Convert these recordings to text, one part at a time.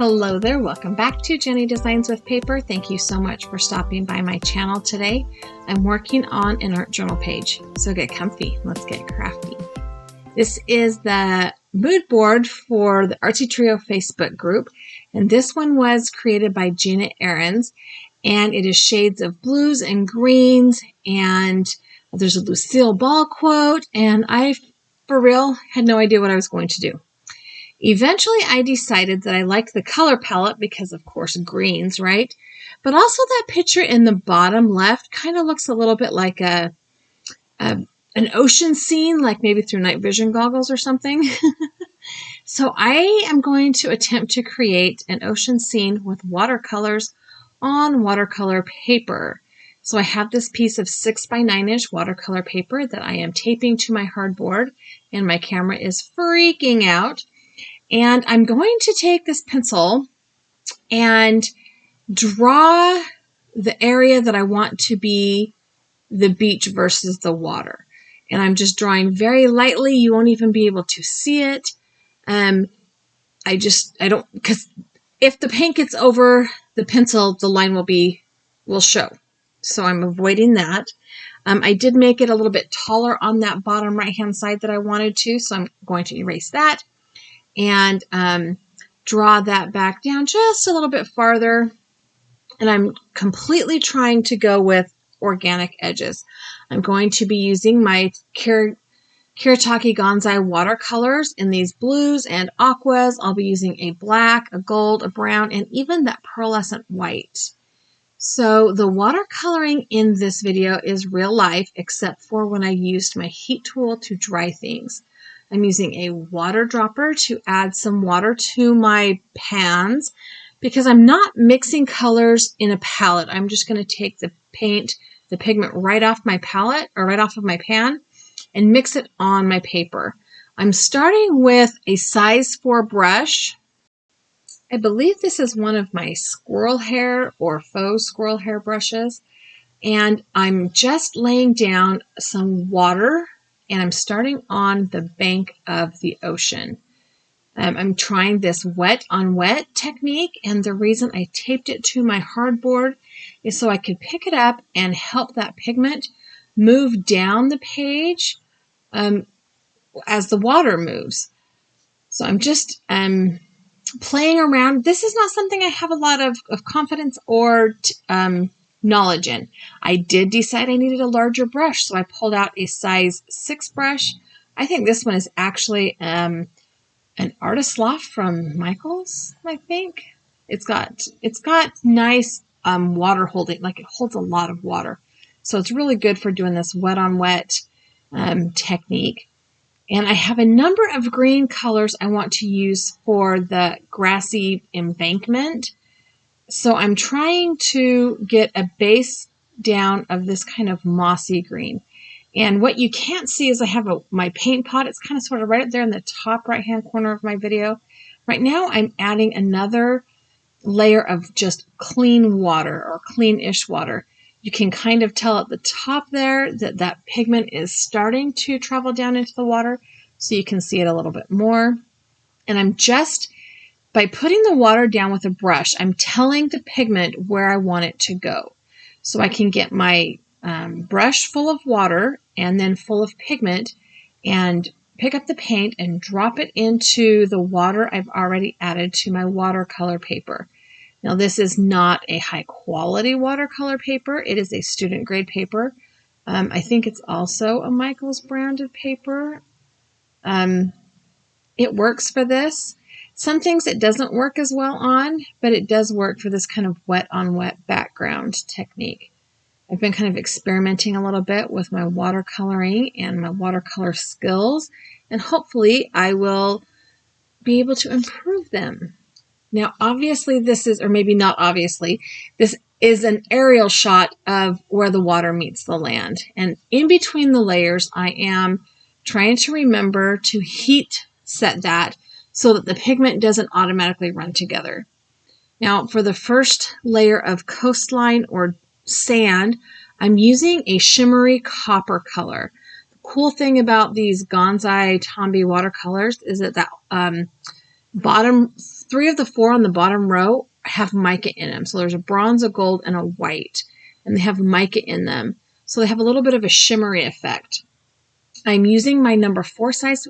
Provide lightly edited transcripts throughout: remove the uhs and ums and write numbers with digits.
Hello there, welcome back to Jennie Designs with Paper. Thank you so much for stopping by my channel today. I'm working on an art journal page, so get comfy, let's get crafty. This is the mood board for the Artsy Trio Facebook group, and this one was created by Janet Ahrens, and it is shades of blues and greens, and there's a Lucille Ball quote, and I, for real, had no idea what I was going to do. Eventually, I decided that I like the color palette because, of course, greens, right? But also that picture in the bottom left kind of looks a little bit like an ocean scene, like maybe through night vision goggles or something. So I am going to attempt to create an ocean scene with watercolors on watercolor paper. So I have this piece of 6x9-inch watercolor paper that I am taping to my hardboard, and my camera is freaking out. And I'm going to take this pencil and draw the area that I want to be the beach versus the water. And I'm just drawing very lightly. You won't even be able to see it. Because if the paint gets over the pencil, the line will show. So I'm avoiding that. I did make it a little bit taller on that bottom right-hand side that I wanted to, so I'm going to erase that. And draw that back down just a little bit farther. And I'm completely trying to go with organic edges. I'm going to be using my Kiritake Gonzai watercolors in these blues and aquas. I'll be using a black, a gold, a brown, and even that pearlescent white. So the watercoloring in this video is real life, except for when I used my heat tool to dry things. I'm using a water dropper to add some water to my pans because I'm not mixing colors in a palette. I'm just going to take the pigment right off my palette or right off of my pan and mix it on my paper. I'm starting with a size 4 brush. I believe this is one of my squirrel hair or faux squirrel hair brushes. And I'm just laying down some water, and I'm starting on the bank of the ocean. I'm trying this wet on wet technique, and the reason I taped it to my hardboard is so I could pick it up and help that pigment move down the page as the water moves. So I'm just playing around. This is not something I have a lot of confidence or knowledge in. I did decide I needed a larger brush, so I pulled out a size 6 brush. I think this one is actually an Artist Loft from Michaels, I think. It's got nice water holding, like it holds a lot of water. So it's really good for doing this wet on wet technique. And I have a number of green colors I want to use for the grassy embankment. So I'm trying to get a base down of this kind of mossy green. And what you can't see is I have my paint pot. It's kind of sort of right up there in the top right-hand corner of my video. Right now I'm adding another layer of just clean water or clean-ish water. You can kind of tell at the top there that pigment is starting to travel down into the water, so you can see it a little bit more. And I'm just, by putting the water down with a brush, I'm telling the pigment where I want it to go. So I can get my brush full of water and then full of pigment and pick up the paint and drop it into the water I've already added to my watercolor paper. Now this is not a high quality watercolor paper. It is a student grade paper. I think it's also a Michaels branded paper. It works for this. Some things it doesn't work as well on, but it does work for this kind of wet on wet background technique. I've been kind of experimenting a little bit with my watercoloring and my watercolor skills, and hopefully I will be able to improve them. Now, obviously this is, or maybe not obviously, this is an aerial shot of where the water meets the land. And in between the layers, I am trying to remember to heat set that so that the pigment doesn't automatically run together. Now, for the first layer of coastline or sand, I'm using a shimmery copper color. The cool thing about these Gonzai Tombi watercolors is that bottom 3 of the 4 on the bottom row have mica in them. So there's a bronze, a gold, and a white. And they have mica in them. So they have a little bit of a shimmery effect. I'm using my number 4 size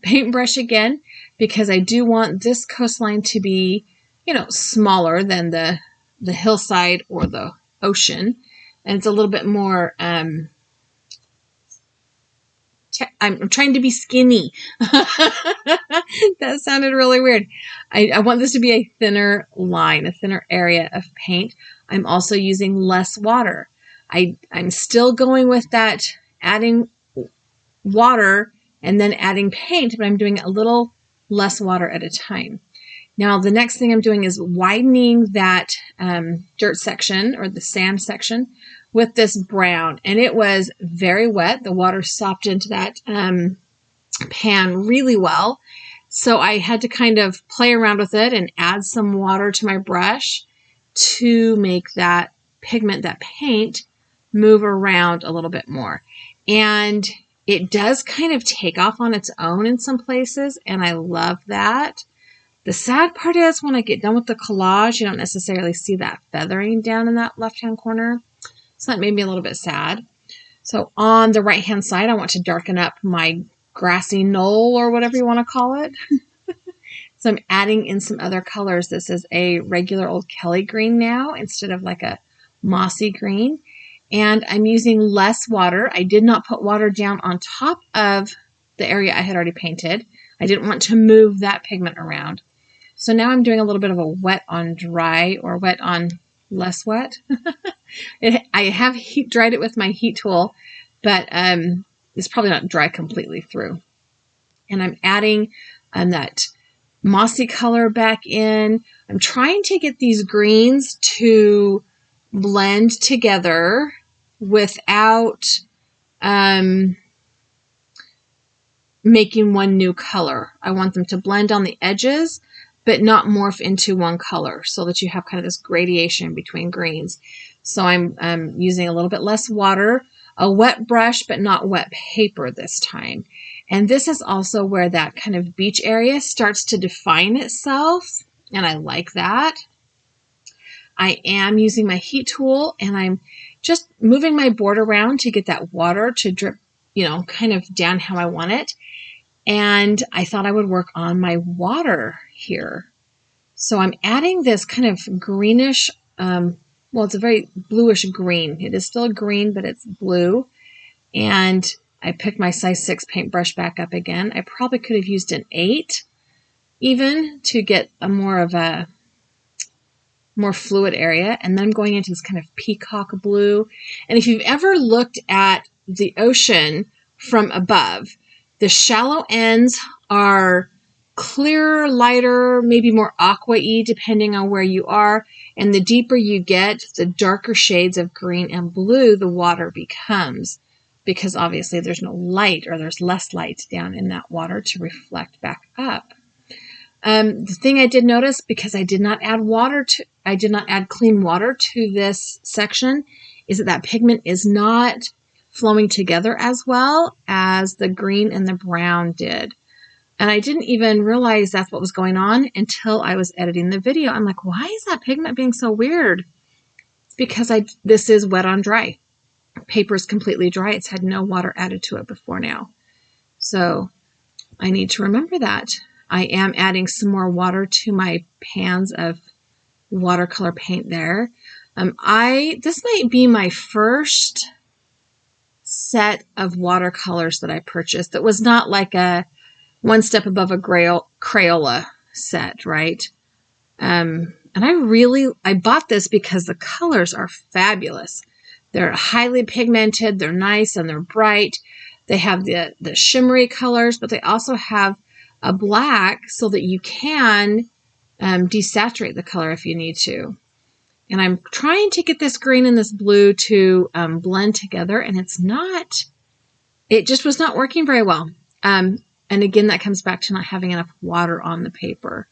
paintbrush again, because I do want this coastline to be, smaller than the hillside or the ocean. And it's a little bit more, I'm trying to be skinny. That sounded really weird. I want this to be a thinner line, a thinner area of paint. I'm also using less water. I'm still going with that, adding water and then adding paint, but I'm doing a little less water at a time. Now, the next thing I'm doing is widening that dirt section or the sand section with this brown. And it was very wet. The water sopped into that pan really well. So I had to kind of play around with it and add some water to my brush to make that pigment, that paint, move around a little bit more. And it does kind of take off on its own in some places, and I love that. The sad part is when I get done with the collage, you don't necessarily see that feathering down in that left-hand corner. So that made me a little bit sad. So on the right-hand side, I want to darken up my grassy knoll or whatever you want to call it. So I'm adding in some other colors. This is a regular old Kelly green now instead of like a mossy green. And I'm using less water. I did not put water down on top of the area I had already painted. I didn't want to move that pigment around. So now I'm doing a little bit of a wet on dry or wet on less wet. I have dried it with my heat tool, but it's probably not dry completely through. And I'm adding that mossy color back in. I'm trying to get these greens to blend together without making one new color. I want them to blend on the edges, but not morph into one color, so that you have kind of this gradation between greens. So I'm using a little bit less water, a wet brush, but not wet paper this time. And this is also where that kind of beach area starts to define itself, and I like that. I am using my heat tool, and I'm just moving my board around to get that water to drip, kind of down how I want it. And I thought I would work on my water here. So I'm adding this kind of greenish, it's a very bluish green. It is still a green, but it's blue. And I picked my size 6 paintbrush back up again. I probably could have used an 8 even to get a more fluid area. And then I'm going into this kind of peacock blue. And if you've ever looked at the ocean from above, the shallow ends are clearer, lighter, maybe more aqua-y depending on where you are. And the deeper you get, the darker shades of green and blue the water becomes, because obviously there's no light, or there's less light down in that water to reflect back up. The thing I did notice, because I did not add clean water to this section, is that pigment is not flowing together as well as the green and the brown did. And I didn't even realize that's what was going on until I was editing the video. I'm like, why is that pigment being so weird? It's because this is wet on dry. Paper is completely dry. It's had no water added to it before now. So I need to remember that. I am adding some more water to my pans of watercolor paint there. This might be my first set of watercolors that I purchased that was not like a one step above a Crayola set, right? And I bought this because the colors are fabulous. They're highly pigmented, they're nice, and they're bright. They have the shimmery colors, but they also have a black so that you can desaturate the color if you need to. And I'm trying to get this green and this blue to blend together, and it just was not working very well. And again, that comes back to not having enough water on the paper.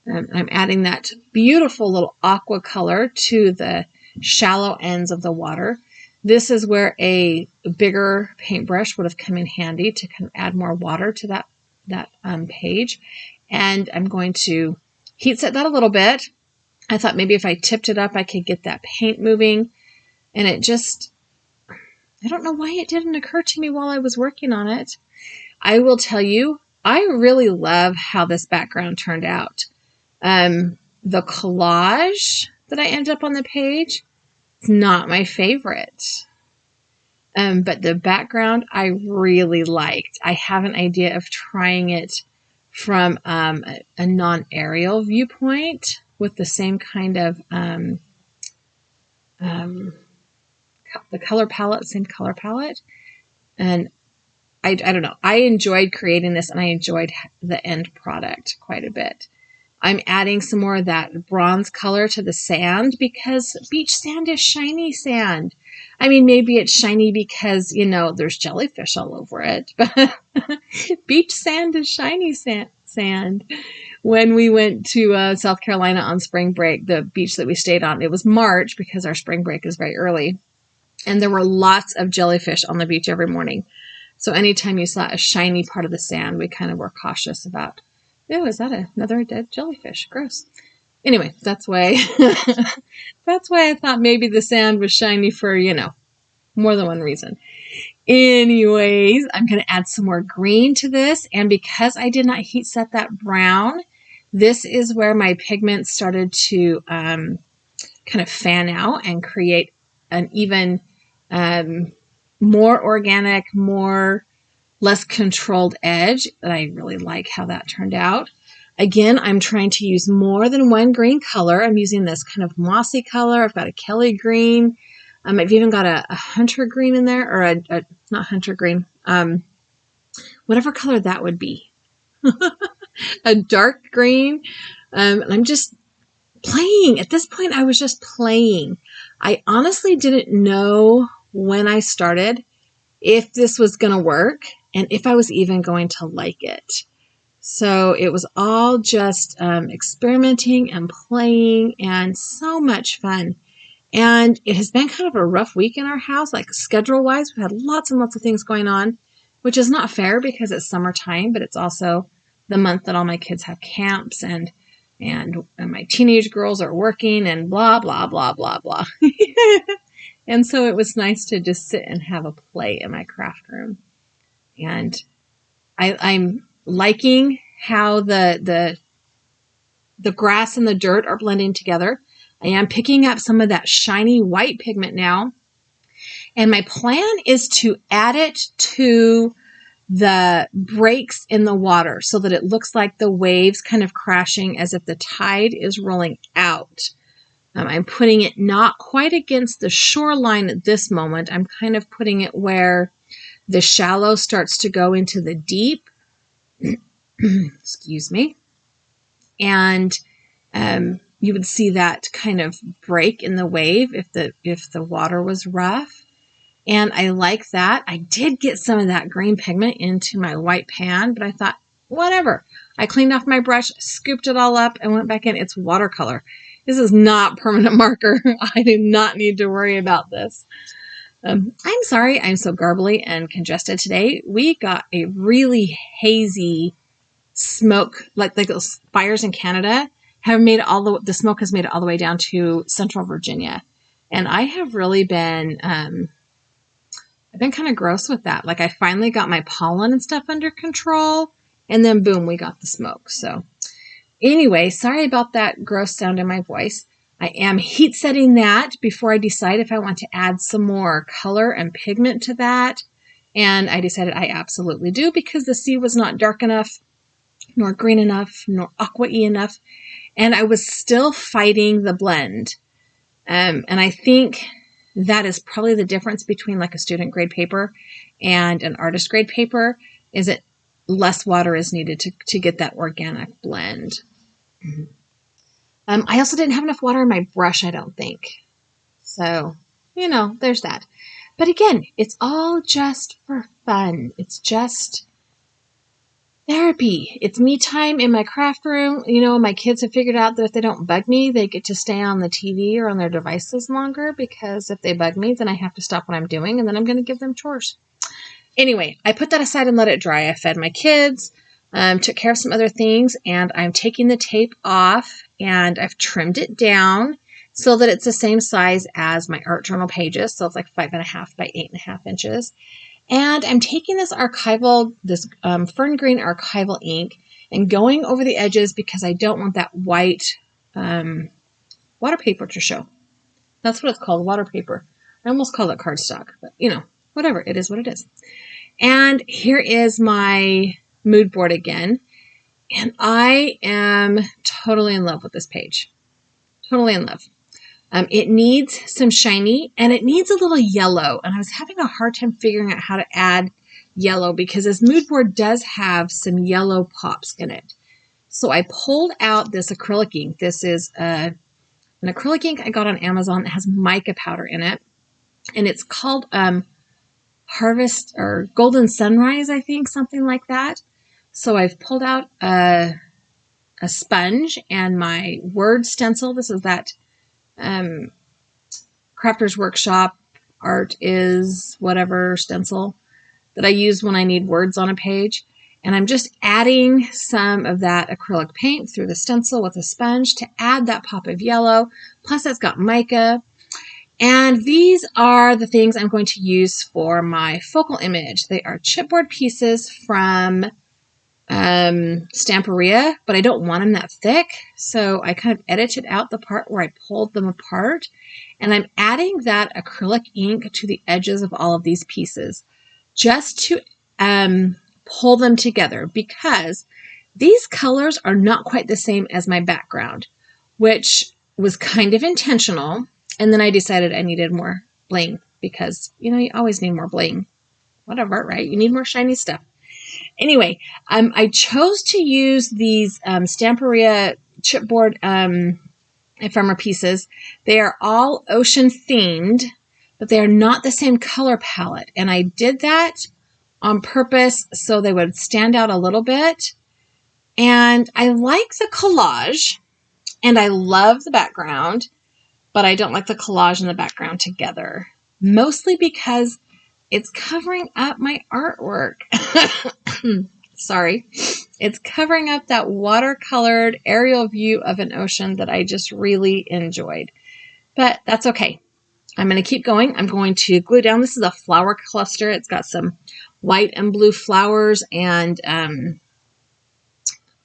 I'm adding that beautiful little aqua color to the shallow ends of the water. This is where a bigger paintbrush would have come in handy to kind of add more water to that page. And I'm going to heat set that a little bit. I thought maybe if I tipped it up, I could get that paint moving. And it just, I don't know why it didn't occur to me while I was working on it. I will tell you, I really love how this background turned out. The collage that I ended up on the page, it's not my favorite. But the background I really liked. I have an idea of trying it from a non-aerial viewpoint with the same kind of the color palette, same color palette. And I don't know. I enjoyed creating this, and I enjoyed the end product quite a bit. I'm adding some more of that bronze color to the sand because beach sand is shiny sand. I mean, maybe it's shiny because, you know, there's jellyfish all over it, but beach sand is shiny sand. When we went to South Carolina on spring break, the beach that we stayed on, it was March because our spring break is very early, and there were lots of jellyfish on the beach every morning. So anytime you saw a shiny part of the sand, we kind of were cautious about, oh, is that another dead jellyfish? Gross. Anyway, that's why I thought maybe the sand was shiny for, you know, more than one reason. Anyways, I'm going to add some more green to this. And because I did not heat set that brown, this is where my pigment started to kind of fan out and create an even more organic, less controlled edge. And I really like how that turned out. Again, I'm trying to use more than one green color. I'm using this kind of mossy color. I've got a Kelly green. I've even got a hunter green in there, or not hunter green, whatever color that would be. A dark green. And I'm just playing. At this point, I was just playing. I honestly didn't know when I started if this was going to work and if I was even going to like it. So it was all just experimenting and playing, and so much fun. And it has been kind of a rough week in our house, like schedule-wise. We've had lots and lots of things going on, which is not fair because it's summertime, but it's also the month that all my kids have camps, and my teenage girls are working, and blah, blah, blah, blah, blah. And so it was nice to just sit and have a play in my craft room. And I'm liking how the grass and the dirt are blending together. I am picking up some of that shiny white pigment now. And my plan is to add it to the breaks in the water so that it looks like the waves kind of crashing as if the tide is rolling out. I'm putting it not quite against the shoreline at this moment. I'm kind of putting it where the shallow starts to go into the deep. Excuse me. And you would see that kind of break in the wave if the water was rough. And I like that. I did get some of that green pigment into my white pan, but I thought, whatever. I cleaned off my brush, scooped it all up, and went back in. It's watercolor. This is not permanent marker. I do not need to worry about this. I'm sorry I'm so garbly and congested today. We got a really hazy smoke, like those fires in Canada have made the smoke has made it all the way down to central Virginia. And I have really been, I've been kind of gross with that. Like I finally got my pollen and stuff under control, and then boom, we got the smoke. So anyway, sorry about that gross sound in my voice. I am heat setting that before I decide if I want to add some more color and pigment to that. And I decided I absolutely do, because the sea was not dark enough, nor green enough, nor aqua-y enough. And I was still fighting the blend. And I think that is probably the difference between like a student grade paper and an artist grade paper, is that less water is needed to get that organic blend. Mm-hmm. I also didn't have enough water in my brush, I don't think. So, there's that. But again, it's all just for fun. It's just therapy. It's me time in my craft room. My kids have figured out that if they don't bug me, they get to stay on the TV or on their devices longer, because if they bug me, then I have to stop what I'm doing, and then I'm going to give them chores. Anyway, I put that aside and let it dry. I fed my kids. Took care of some other things, and I'm taking the tape off, and I've trimmed it down so that it's the same size as my art journal pages. So it's like 5.5 by 8.5 inches. And I'm taking this archival, this fern green archival ink, and going over the edges because I don't want that white water paper to show. That's what it's called, water paper. I almost call it cardstock, but you know, whatever. It is what it is. And here is my mood board again. And I am totally in love with this page. Totally in love. It needs some shiny, and it needs a little yellow. And I was having a hard time figuring out how to add yellow because this mood board does have some yellow pops in it. So I pulled out this acrylic ink. This is an acrylic ink I got on Amazon. It has mica powder in it. And it's called Harvest or Golden Sunrise, I think, something like that. So I've pulled out a sponge and my word stencil. This is that Crafter's Workshop Art is whatever stencil that I use when I need words on a page. And I'm just adding some of that acrylic paint through the stencil with a sponge to add that pop of yellow. Plus it's got mica. And these are the things I'm going to use for my focal image. They are chipboard pieces from Stamperia, but I don't want them that thick. So I kind of edited out the part where I pulled them apart. And I'm adding that acrylic ink to the edges of all of these pieces just to pull them together because these colors are not quite the same as my background, which was kind of intentional. And then I decided I needed more bling because, you know, you always need more bling. Whatever, right? You need more shiny stuff. Anyway, I chose to use these Stamperia chipboard ephemera pieces. They are all ocean themed, but they are not the same color palette. And I did that on purpose so they would stand out a little bit. And I like the collage and I love the background, but I don't like the collage and the background together, mostly because it's covering up my artwork. Sorry. It's covering up that watercolored aerial view of an ocean that I just really enjoyed. But that's okay. I'm going to keep going. I'm going to glue down. This is a flower cluster. It's got some white and blue flowers and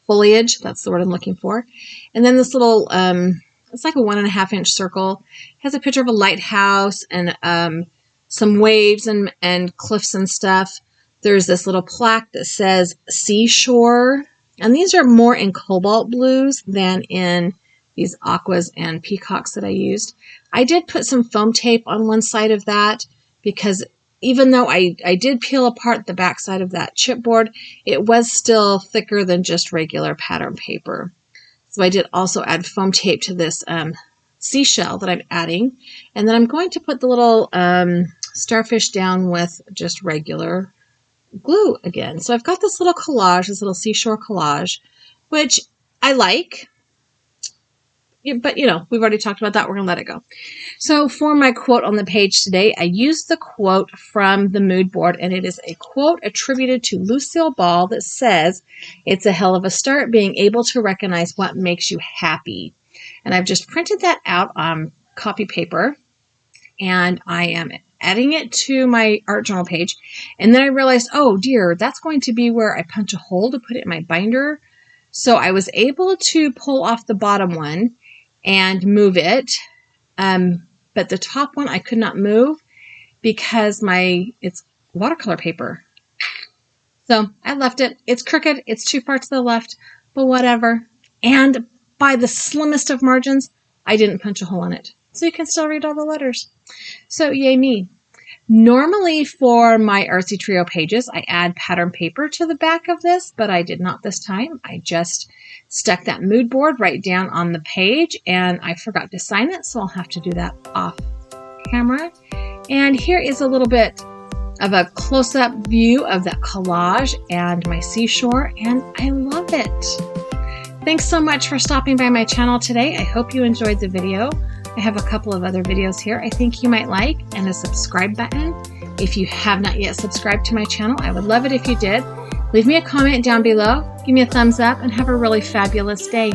foliage. That's the word I'm looking for. And then this little, it's like a 1.5 inch circle. It has a picture of a lighthouse and some waves and cliffs and stuff. There's this little plaque that says seashore. And these are more in cobalt blues than in these aquas and peacocks that I used. I did put some foam tape on one side of that because even though I did peel apart the back side of that chipboard, it was still thicker than just regular pattern paper. So I did also add foam tape to this seashell that I'm adding. And then I'm going to put the little starfish down with just regular glue again. So I've got this little collage, this little seashore collage, which I like. But, you know, we've already talked about that. We're going to let it go. So for my quote on the page today, I used the quote from the mood board, and it is a quote attributed to Lucille Ball that says, "It's a hell of a start being able to recognize what makes you happy." And I've just printed that out on copy paper, and I am adding it to my art journal page. And then I realized, oh dear, that's going to be where I punch a hole to put it in my binder. So I was able to pull off the bottom one and move it. But the top one I could not move because it's watercolor paper. So I left it. It's crooked. It's too far to the left, but whatever. And by the slimmest of margins, I didn't punch a hole in it. So you can still read all the letters. So yay me. Normally for my Artsy Trio pages, I add pattern paper to the back of this, but I did not this time. I just stuck that mood board right down on the page, and I forgot to sign it, so I'll have to do that off camera. And here is a little bit of a close-up view of that collage and my seashore, and I love it. Thanks so much for stopping by my channel today. I hope you enjoyed the video. I have a couple of other videos here I think you might like, and a subscribe button. If you have not yet subscribed to my channel, I would love it if you did. Leave me a comment down below, give me a thumbs up, and have a really fabulous day.